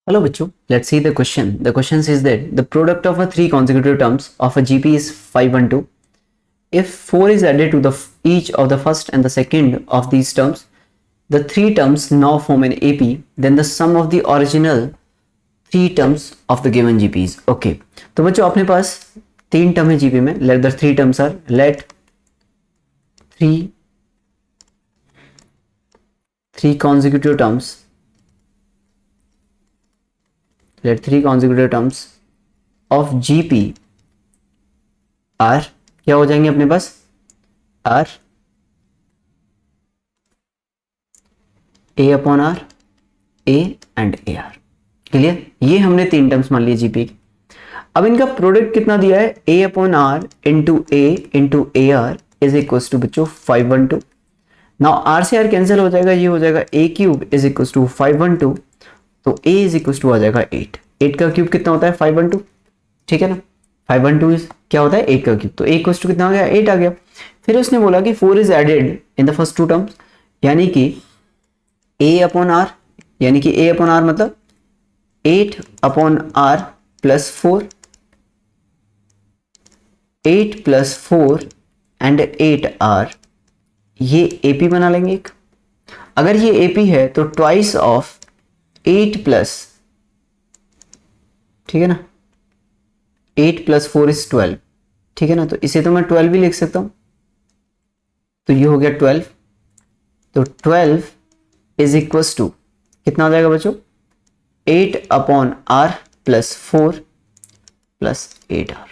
Hello बच्चों, let's see the question. The question says that the product of a three consecutive terms of a GP is 512. If 4 is added to each of the first and the second of these terms, the three terms now form an AP. Then the sum of the original three terms of the given GP is okay. तो बच्चों अपने पास तीन term है GP में. Let the three terms are three consecutive terms. Let three consecutive terms of GP are क्या हो जाएंगे अपने पास R A upon R A and AR. Clear. ये हमने तीन टर्म्स मान लिए GP की. अब इनका प्रोडक्ट कितना दिया है A upon R into A into AR is equal to बच्चों 512. नाउ R से R कैंसिल हो जाएगा, ये हो जाएगा A cube is equal to 512. तो A इज इक्वल टू आ जाएगा 8. 8 का क्यूब कितना होता है 512. ठीक है ना. 512 क्या होता है 8 का क्यूब. तो A इक्वल टू कितना आ गया 8 आ गया. फिर उसने बोला कि 4 is added in the first two terms, यानी कि A अपॉन R, यानी कि A अपॉन R मतलब 8 upon R plus 4, 8 plus 4 and 8R. ये AP बना लेंगे एक. अगर ये AP है तो ट्वाइस ऑफ 8 प्लस, ठीक है ना, 8 प्लस 4 इज 12. ठीक है ना. तो इसे तो मैं 12 भी लिख सकता हूं. तो ये हो गया 12. तो 12 इज इक्वल टू कितना हो जाएगा बच्चों 8 upon R plus 4 plus 8R.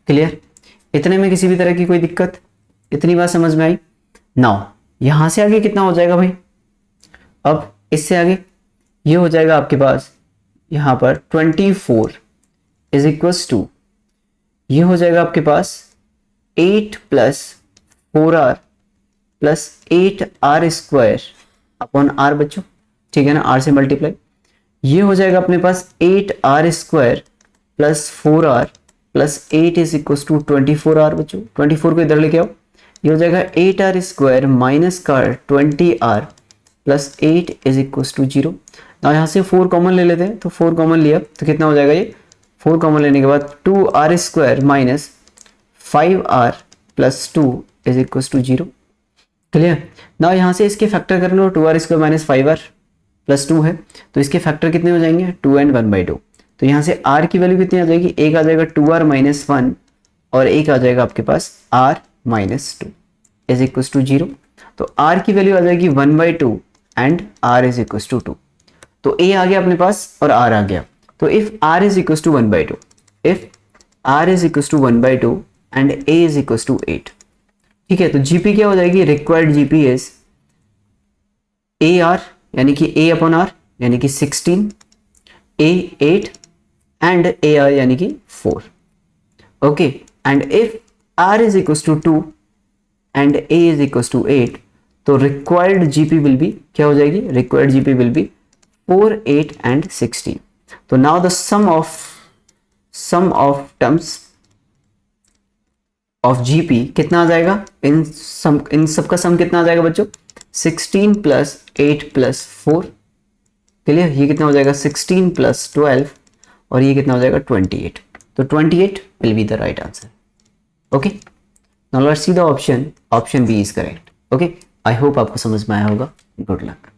Clear. इतने में किसी भी तरह की कोई दिक्कत, इतनी बात समझ में आई. नाउ यहां से आगे कितना हो जाएगा भाई. अब इससे आगे ये हो जाएगा आपके पास यहां पर 24 इज इक्वल्स टू, ये हो जाएगा आपके पास 8 plus 4R plus 8R square upon R बच्चों. ठीक है ना. R से मल्टीप्लाई. ये हो जाएगा अपने पास 8R स्क्वायर प्लस 4R प्लस 8 इज इक्वल्स टू 24R बच्चों. 24 को इधर लेके आओ. ये हो जाएगा 8R स्क्वायर माइनस का 20R plus 8 is equals to 0. ना यहाँ से 4 कॉमन ले लेते हैं. तो 4 कॉमन लिया तो कितना हो जाएगा ये 4 कॉमन लेने के बाद 2R square minus 5R plus 2 is equals to 0. Clear. ना यहाँ से इसके फैक्टर कर लो. 2R square minus 5R plus 2 है तो इसके फैक्टर कितने हो जाएंगे 2 एंड 1/2. तो यहाँ से R की वैल्यू कितनी आ जाएगी, एक आ जाएगा 2R माइनस 1 और एक आ जाएगा आपके पास R minus 2 is equals to 0. तो R की वैल्यू आ जाएगी 1/2 and R is equals to 2. तो A आ गया अपने पास और R आ गया. तो if R is equals to 1/2, if R is equals to 1/2 and A is equals to 8. ठीक है. तो GP क्या हो जाएगी, रिक्वायर्ड GP इज AR यानी कि A अपॉन R यानी कि 16, A 8 एंड AR यानी कि 4. Okay. And if R is equals to 2 and A is equals to 8, तो रिक्वायर्ड GP विल बी क्या हो जाएगी, required GP will be 4, 8 and 16. तो now the sum of terms of GP कितना आ जाएगा, इन सब का सम कितना आ जाएगा बच्चों 16 प्लस 8 प्लस 4. क्लियर. ये कितना हो जाएगा 16 प्लस 12 और ये कितना हो जाएगा 28. तो 28 will be the right answer. Okay. Now let's see the option B is correct. Okay. I hope आपको समझ में आया होगा. Good luck.